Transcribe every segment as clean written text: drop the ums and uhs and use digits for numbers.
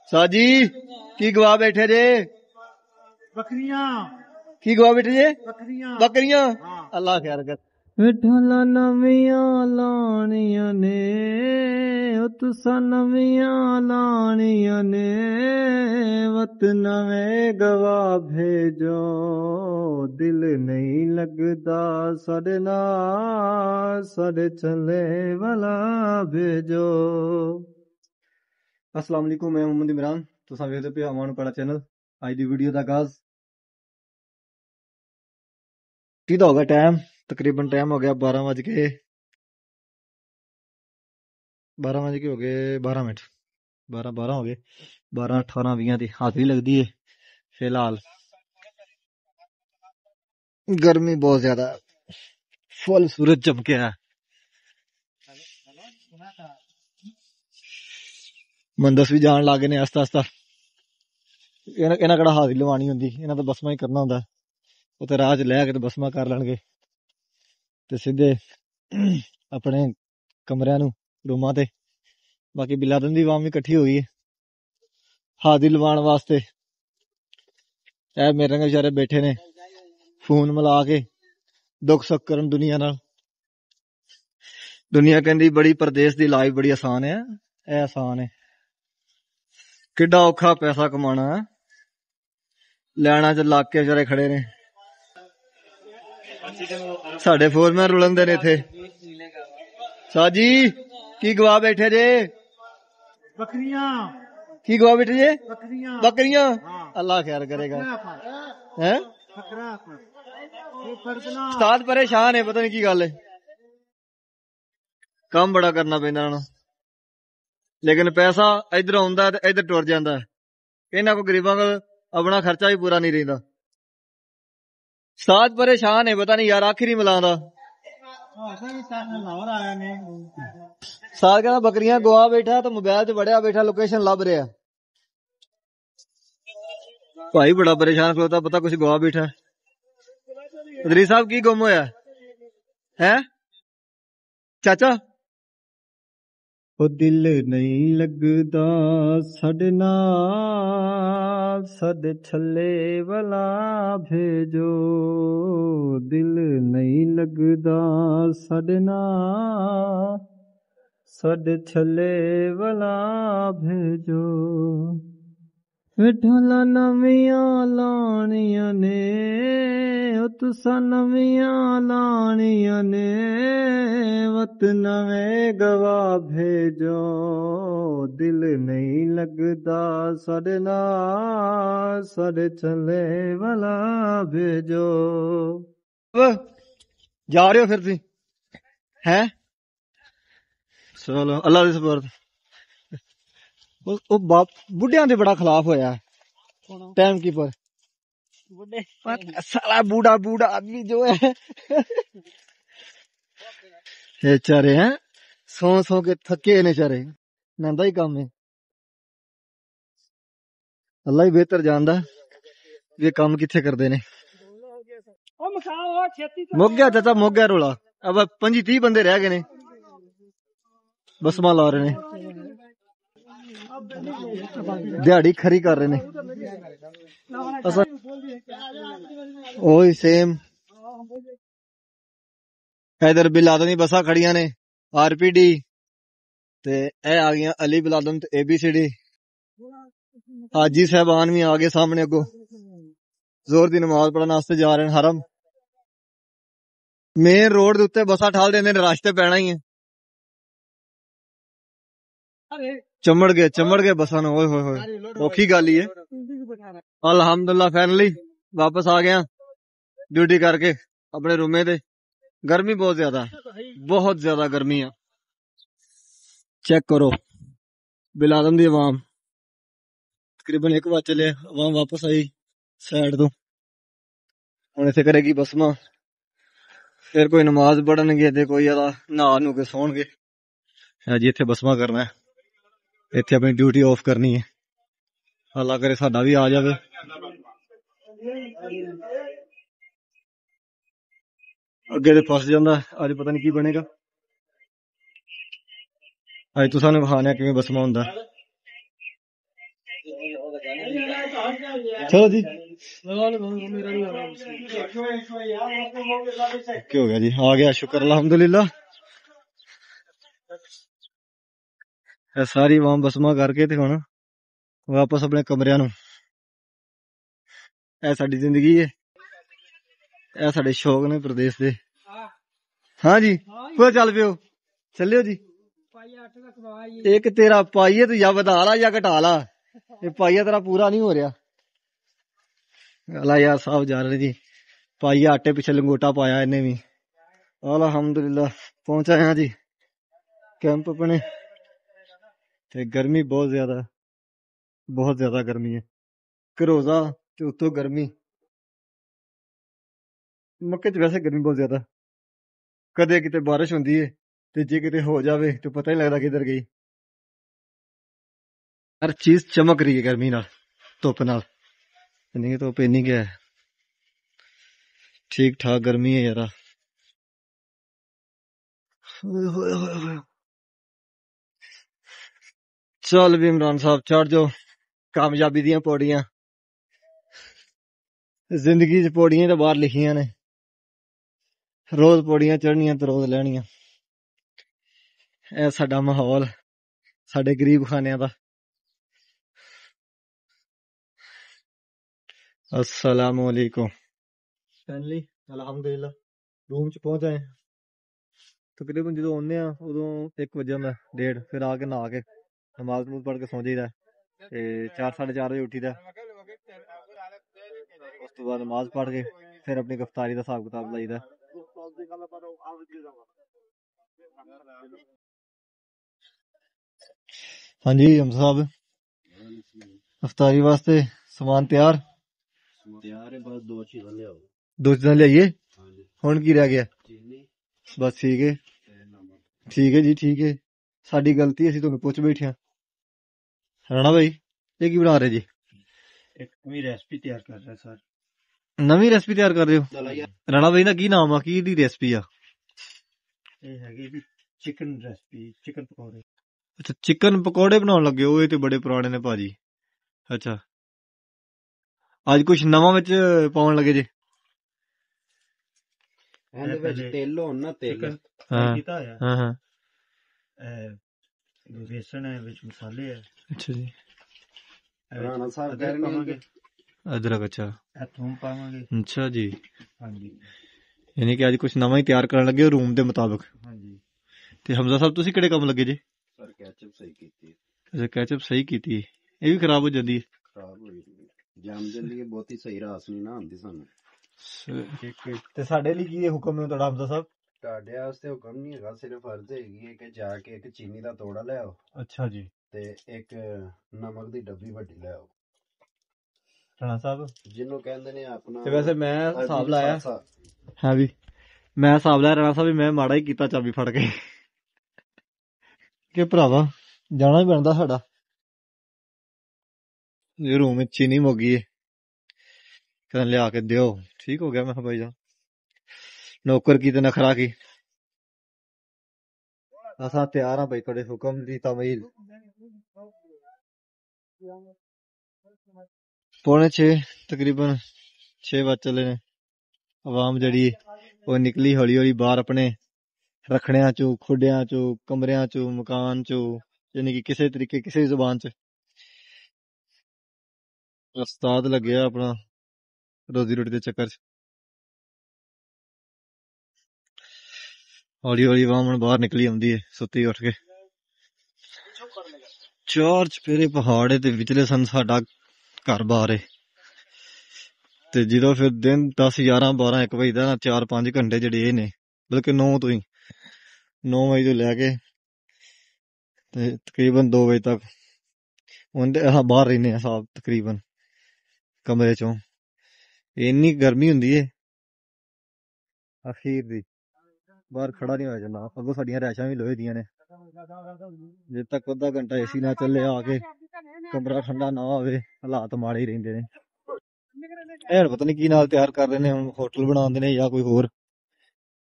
साजी की गवा बैठे जे? बकरियां की गवा बैठे जे? बकरियां बकरियां। हाँ। अल्लाह खैर कर। विठला नवियां लानियां ने तुसा नवियां लानियां ने वत नवें गवा भेजो दिल नहीं लगदा साडे नाल साडे चले वाला भेजो। अस्सलाम वालेकुम, मैं मोहम्मद इमरान, तुसां वेखदे पे अमान पड़ा चैनल। अज दी वीडियो दा आगाज की दा होगा टाइम तकरीबन टाइम हो गया 12 बज के 12 मिनट 12 हो गए 12 18 20 की हाजरी लगती है। फिलहाल गर्मी बहुत ज्यादा है, फुल सूरज चमके है। मंदस भी जान लागे ने आस्ता आस्ता। इन्हां कड़ा हाजरी लवानी होंदी, इन्हां तो बसमा ही करना होंदा। उत्ते राह च लै के बसमा कर लैणगे ते सीधे अपने कमरियां नूं रूमां ते। बाकी बिलादन दी आवाम भी इकट्ठी हो गई है हाजरी लवाण वास्ते। ए मेरे रंगे बेचारे बैठे ने फोन मिला के दुख सुख करन दुनिया नाल। दुनिया कहंदी बड़ी परदेस दी लाइफ बड़ी आसान है, ए आसान है। किड्डा औखा पैसा कमाना है, लैना च लग के बेचारे खड़े ने। साडे फोरमैन रुलन दे ने इत्थे। साजी की गवा बैठे जे? बकरियां की गवा बैठे जे? बकरियां बकरियां। अल्लाह खैर करेगा। हैं उस्ताद परेशान है, पता नहीं की गल है। काम बड़ा करना पैंदा हुण, लेकिन पैसा इधर आउंदा ते इधर टुर जांदा। इन्हां को गरीबां कोल अपना खर्चा भी पूरा नहीं रहिंदा। उस्ताद परेशान है, पता नहीं यार आखिर ही मिलांदा। साल कहना बकरियां गवा बैठा तो मोबाइल च बड़िया बैठा, लोकेशन लभ रहा। भाई बड़ा परेशान खलोता, पता कुछ गवा बैठा। अदरी साहब की गुम होया है चाचा? ओ दिल नहीं लगदा साडे नाल साडे छल्ले वाला भेजो दिल नहीं लगदा साडे नाल साडे छल्ले वाला भेजो। विठला नवियां लानियां ने तुसा नवियां लानियां ने वत नवें गवा भेजो दिल नहीं लगदा साडे नाल साडे चले वाला भेजो। जा रहे हो फिर तुसीं हैं? चलो अल्लाह दे सुपुर्द। ਉਹ ਬੁੱਢਿਆਂ ਦੇ ਬੜਾ ਖਿਲਾਫ ਹੋਇਆ टाइम कीपर साला बूढ़ा बूढ़ा आदमी जो है बेचारे हैं सो सो के थके ने चारे नंदा ही काम है। अल्लाह ही बेहतर जानदा ये काम किथे करदे ने। मुक गया चाचा, मुक गया रोला। अब 25-30 बंदे रह गए ने, बसमा ला रहे ने, दिहाड़ी खरी कर रहे ने। ओही सेम इधर बिलादन दी बसा खड़ियां ने आरपीडी ते ए आ गई अली बिलादन ते एबीसीडी। हाजी साहबान भी आ गए सामने, अगो जोर दी नमाज पढ़न वास्ते जा रहे हैं हरम। मेन रोड दे उत्ते बसा ठाल देंदे ने, रश ते पैना ही है। चमड़ गए बसा न, ओए होए होए औखी गल ही है। अल्हम्दुलिल्लाह फाइनली वापस आ गया ड्यूटी करके अपने रूमे ते। गर्मी बहुत ज्यादा गर्मी है। चेक करो बिलादन दी अवाम, तकरीबन 1 बज चले, अवाम वापस आई साइड तो। हुण इत्थे करेगी बसमा, फिर कोई नमाज पढ़नगे ते कोई नहा नू के सौणगे। जी इत्थे बसमा करना है, इत्थे अपनी ड्यूटी ऑफ करनी है। अल्लाह करे साडा भी आ जावे। अगे ते फस जांदा, अज पता नहीं की बनेगा। अज तुसां नूं विखाने किवें बसमा हुंदा। चलो जी क्या हो गया जी आ गया शुक्र अल्हम्दुलिल्लाह ਇਹ ਸਾਰੀ ਵਾਮ ਬਸਮਾ ਕਰਕੇ ਤੇ ਹੁਣ ਵਾਪਸ ਆਪਣੇ ਕਮਰਿਆਂ ਨੂੰ ਇਹ ਸਾਡੀ ਜ਼ਿੰਦਗੀ ਹੈ ਇਹ ਸਾਡੇ ਸ਼ੌਕ ਨੇ ਪ੍ਰਦੇਸ਼ ਦੇ ਹਾਂ ਜੀ ਕੋਈ ਚੱਲ ਪਿਓ ਚੱਲਿਓ ਜੀ ਇੱਕ ਤੇਰਾ ਪਾਈਏ ਤੂੰ ਜਾਂ ਵਧਾ ਲਾ ਜਾਂ ਘਟਾ ਲਾ ਇਹ ਪਾਈਆ ਤੇਰਾ ਪੂਰਾ ਨਹੀਂ ਹੋ ਰਿਹਾ ਅਲਾ ਯਾਰ ਸਾਹਿਬ ਜਾ ਰਹੇ ਜੀ ਪਾਈਆ ਆਟੇ ਪਿੱਛੇ ਲੰਗੋਟਾ ਪਾਇਆ ਇਹਨੇ ਵੀ ਅਲਹਮਦੁਲਿल्लाह ਪਹੁੰਚ ਆਏ ਹਾਂ ਜੀ ਕੈਂਪ ਆਪਣੇ ਤੇ ਗਰਮੀ ਬਹੁਤ ਜ਼ਿਆਦਾ ਗਰਮੀ ਹੈ ਘਰੋਜ਼ਾ ਤੇ ਉੱਤੋਂ ਗਰਮੀ ਮੱਕੇ 'ਚ ਵੈਸੇ ਗਰਮੀ ਬਹੁਤ ਜ਼ਿਆਦਾ ਕਦੇ ਕਿਤੇ ਬਾਰਿਸ਼ ਹੁੰਦੀ ਹੈ ਤੇ ਜੇ ਕਿਤੇ ਹੋ ਜਾਵੇ ਤੇ ਪਤਾ ਹੀ ਲੱਗਦਾ ਕਿੱਧਰ ਗਈ ਹਰ ਚੀਜ਼ ਚਮਕ ਰਹੀ ਹੈ ਗਰਮੀ ਨਾਲ ਧੁੱਪ ਨਾਲ ਨਹੀਂ ਧੁੱਪ ਇੰਨੀ ਕਿ ਹੈ ठीक ठाक गर्मी है यार चल भी इमरान साहब चढ़ जाओ कामयाबी दियां पौड़ियां जिंदगी च पौड़ियां तो बाहर लिखियां ने रोज पौड़ियां चढ़नियां तो रोज लैनियां ऐ साडा माहौल साडे गरीब खानियां दा अस्सलाम वालेकुम फैमिली अल्हम्दुलिल्लाह रूम च पहुंच आए तकरीबन जो आने उदों 1 वजे मैं 1:30 फिर आके नहा के नमाज नूज पढ़ के सौ जाइदा ते 4 साढ़े 4 बजे उठीदा उस तो बाद नमाज पढ़ के फिर अपनी गिरफ्तारी का हिसाब किताब लाइदा हाँ जी हम साहब इफ्तारी वास्ते सामान तैयार है बस 2 चीज़ां लियाइए हुण की रह गया बस ठीक है जी ठीक है साडी गलती असीं तुहानूं पुछ बैठे राणा भाई ये की बना रहे जी एक नवी रेसिपी तैयार कर रहा सर नवी रेसिपी तैयार कर रहे हो राणा भाई दा की नाम आ की दी रेसिपी आ ये हैगी जी चिकन रेसिपी चिकन पकौड़े अच्छा चिकन पकौड़े बनाउण लगे हो ये ते बड़े पुराने ने भाजी अच्छा आज कुछ नवा विच पाउण लगे जे ਇਹਦੇ ਵਿੱਚ ਤੇਲ ਹੋਣ ਨਾ ਤੇਲ ਹਾਂ ਕੀਤਾ ਹੋਇਆ ਹਾਂ ਹਾਂ बेसन है ਵਿੱਚ ਮਸਾਲੇ ਹੈ अच्छा जी ਰਾਣਾ ਸਾਹਿਬ ਕਹਿ ਰਹੇ ਨੇ अदरक अच्छा ਇਹ ਥੂਮ ਪਾਵਾਂਗੇ अच्छा जी ਹਾਂਜੀ यानी कि आज कुछ नवा ही तैयार करन लगे हो रूम दे मुताबिक ਹਾਂਜੀ ते हमजा साहब तुसी किहड़े काम लगे जे ਸਰ ਕੈਚਅਪ ਸਹੀ ਕੀਤੀ अच्छा कैचअप सही कीती ये भी खराब हो जाती है ਖਰਾਬ ਹੋਈ ਜੰਮ ਜਾਂਦੀ ਹੈ ਬਹੁਤੀ ਸਹੀ ਰਾਸ ਨਹੀਂ ਨਾ ਹੁੰਦੀ ਸਾਨੂੰ ਤੇ ਸਾਡੇ ਲਈ ਕੀ ਇਹ ਹੁਕਮ ਹੈ ਤੁਹਾਡਾ ਹਮਜ਼ਾ ਸਾਹਿਬ ਤੁਹਾਡੇ ਵਾਸਤੇ ਹੁਕਮ ਨਹੀਂ ਹੈਗਾ ਸਿਰਫ ਅਰਜ਼ ਹੈਗੀ ਹੈ ਕਿ ਜਾ ਕੇ ਇੱਕ ਚੀਨੀ ਦਾ ਤੋੜਾ ਲੈ ਆਓ ਅੱਛਾ ਜੀ ਤੇ ਇੱਕ ਨਮਕ ਦੀ ਡੱਬੀ ਵੱਡੀ ਲੈ ਆਓ ਰਾਣਾ ਸਾਹਿਬ ਜਿਹਨੂੰ ਕਹਿੰਦੇ ਨੇ ਆਪਣਾ ਤੇ ਵੈਸੇ ਮੈਂ ਹਿਸਾਬ ਲਾਇਆ ਸਾਸਾ। ਹਾਂ ਵੀ ਮੈਂ ਹਿਸਾਬ ਲਾਇਆ ਰਾਣਾ ਸਾਹਿਬ ਵੀ ਮੈਂ ਮਾੜਾ ਹੀ ਕੀਤਾ ਚਾਬੀ ਫੜ ਕੇ ਕਿ ਭਰਾਵਾ ਜਾਣਾ ਹੀ ਪੈਂਦਾ ਸਾਡਾ ਇਹ ਰੂਮ ਵਿੱਚ ਚੀਨੀ ਮੁੱਕ ਗਈ ਹੈ ਕਹਿੰਦੇ ਲਿਆ ਕੇ ਦਿਓ ਠੀਕ ਹੋ ਗਿਆ ਮੈਂ ਕਿਹਾ ਭਾਈ ਜਾਨ ਨੌਕਰ ਕੀ ਤੇ ਨਖਰਾ ਕੀ ਅਸਾਂ ਤਿਆਰ ਹਾਂ ਭਾਈ ਤੁਹਾਡੇ ਹੁਕਮ ਦੀ ਤਾਮੀਲ पौने 6 तकरीबन 6 बज चले ने आवाम जड़ी वो निकली हौली हौली बाहर अपने रखड़ियां चो खुडियां चो कमरियां चो मकान चो यानी कि किसी तरीके किसी जुबान च उस्ताद लगे अपना रोजी रोटी के चक्कर च हौली हौली आवाम हुण बाहर निकली आउंदी है सुत्ती उठ के 4 चफेरे पहाड़ है ते विचले सन साडा घर बाहर है ते ਜਦੋਂ ਫਿਰ ਦਿਨ 10 11 12 1 ਵਜੇ ਦਾ 4-5 ਘੰਟੇ ਜਿਹੜੇ ਇਹ ਨੇ ਬਲਕਿ 9 ਤੋਂ ਹੀ 9 ਵਜੇ ਤੋਂ ਲੈ ਕੇ ਤੇ ਤਕਰੀਬਨ 2 ਵਜੇ ਤੱਕ ਉਹਦੇ ਬਾਹਰ ਰਹਿੰਦੇ ਆ ਸਾਹਿਬ ਤਕਰੀਬਨ ਕਮਰੇ ਚੋਂ ਇੰਨੀ ਗਰਮੀ ਹੁੰਦੀ ਏ ਅਖੀਰ ਦੀ ਬਾਹਰ ਖੜਾ ਨਹੀਂ ਹੋਇਆ ਜਾਂਦਾ ਅੱਗੋਂ ਸਾਡੀਆਂ ਰੈਸ਼ਾਂ ਵੀ ਲੋਹੇ ਦੀਆਂ ਨੇ ਜੇ ਤੱਕ ਅੱਧਾ ਘੰਟਾ ਏਸੀ ਨਾ ਚੱਲੇ ਆ ਕੇ ਕਮਰਾ ਠੰਡਾ ਨਾ ਹੋਵੇ ਹਾਲਾਤ ਮਾੜੇ ਹੀ ਰਹਿੰਦੇ ਨੇ ਇਹ ਪਤਾ ਨਹੀਂ ਕੀ ਨਾਲ ਤਿਆਰ ਕਰ ਰਹੇ ਨੇ ਹੁਣ ਹੋਟਲ ਬਣਾਉਂਦੇ ਨੇ ਜਾਂ ਕੋਈ ਹੋਰ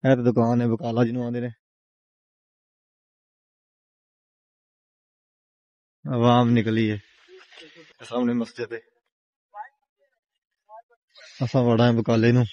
ਇਹ ਤਾਂ ਦੁਕਾਨ ਹੈ ਬਕਾਲਾ ਜਿਹਨੂੰ ਆਉਂਦੇ ਨੇ ਆਵਾਮ ਨਿਕਲੀ ਹੈ सामने मस्जिद है असा वड़ा है बकाले नू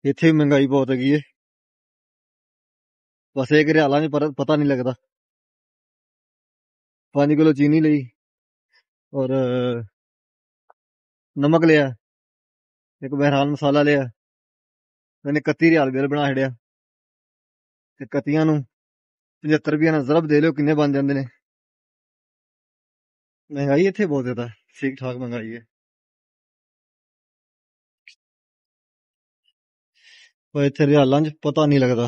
इत्थे महंगाई बहुत हैगी है बस एक रियाला में पता नहीं लगता 5 किलो चीनी ली और नमक लिया एक बहरान मसाला लिया मैंने 31 रियाल बिल बना छड़िया ते 31 नू 75 रुपया ना जरब दे लो किन्ने बन जाते ने महंगाई इत्थे बहुत ज्यादा ठीक ठाक महंगाई है पर इत्थे रियालां च पता नहीं लगता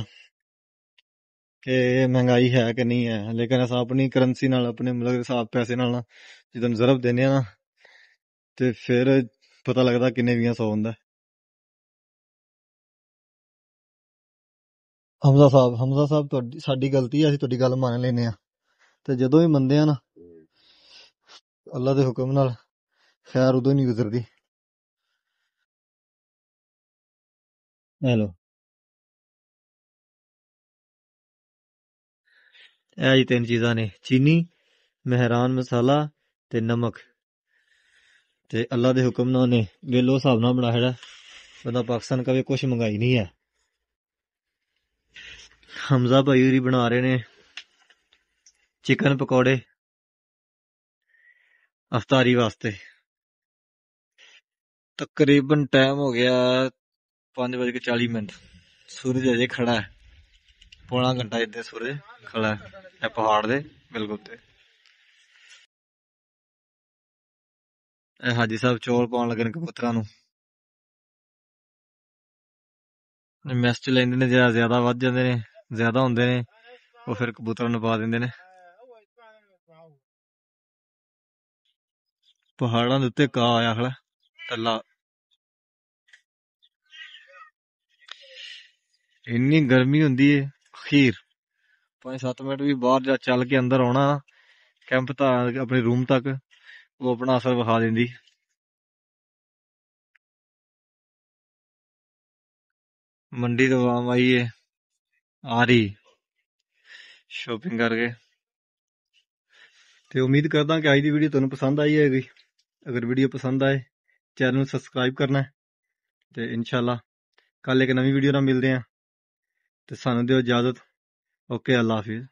कि महंगाई है कि नहीं है लेकिन अस अपनी करंसी नाल अपने मतलब हिसाब पैसे नाल ना जिदन जरब देने ना ते फिर पता लगता किन्ने 20 हुंदा हमजा साहब साडी गलती है असि तुहाडी गल मान लेने आ ते जदों भी मंनदे आ ना अल्लाह दे हुक्म नाल खैर उदों नहीं गुजरदी हेलो ਇਹ ਜੀ 3 ਚੀਜ਼ਾਂ ਨੇ ਚੀਨੀ ਮਹਿਰਾਨ ਮਸਾਲਾ ਤੇ ਨਮਕ ਤੇ ਅੱਲਾ ਦੇ ਹੁਕਮ ਨਾਲ ਨੇ ਵੇਲੋ ਹਿਸਾਬ ਨਾਲ ਬਣਾ ਛੜਾ ਬੰਦਾ ਪਾਕਿਸਤਾਨ ਕਵੇ ਕੁਛ ਮੰਗਾਈ ਨਹੀਂ ਹੈ ਹਮਜ਼ਾ ਭਾਈ ਹੋਰੀ ਬਣਾ ਰਹੇ ਨੇ चिकन पकौड़े अफ्तारी वास्ते तकरीबन टाइम हो गया 5:40 सूरज अजे खड़ा है पौना घंटा इधर सूरज खड़ा है पहाड़ दे बिल्कुल ते हाजी साहब चौल पाउन लगे कबूतरां नू मैस च लेंदे ने ज्यादा वध जांदे ने ज्यादा हुंदे ने ਉਹ ਫਿਰ ਕਬੂਤਰਾਂ ਨੂੰ ਪਾ ਦਿੰਦੇ ਨੇ ਪਹਾੜਾਂ ਦੇ ਉੱਤੇ ਕਾ ਆਇਆ ਖੜਾ ਟੱਲਾ ਇੰਨੀ ਗਰਮੀ ਹੁੰਦੀ ਏ ਅਖੀਰ 5-7 ਮਿੰਟ ਵੀ ਬਾਹਰ ਜਾ ਚੱਲ ਕੇ ਅੰਦਰ ਆਉਣਾ ਕੈਂਪ ਤਾਂ ਆਪਣੇ ਰੂਮ ਤੱਕ ਉਹ ਆਪਣਾ ਅਸਰ ਵਿਖਾ ਦਿੰਦੀ ਮੰਡੀ ਤੋਂ ਆਮ ਆਈ ਏ ਆ ਰਹੀ ਸ਼ੋਪਿੰਗ ਕਰਕੇ ਤੇ ਉਮੀਦ ਕਰਦਾ ਕਿ ਅੱਜ ਦੀ ਵੀਡੀਓ ਤੁਹਾਨੂੰ ਪਸੰਦ ਆਈ ਹੋਵੇਗੀ ਅਗਰ ਵੀਡੀਓ ਪਸੰਦ ਆਏ ਚੈਨਲ ਨੂੰ ਸਬਸਕ੍ਰਾਈਬ ਕਰਨਾ ਤੇ ਇਨਸ਼ਾਅੱਲਾ ਕੱਲ ਇੱਕ ਨਵੀਂ ਵੀਡੀਓ ਨਾਲ ਮਿਲਦੇ ਆਂ ਤੇ ਸਾਨੂੰ ਦਿਓ ਇਜਾਜ਼ਤ ਓਕੇ ਅੱਲਾ ਹਾਫਿਜ਼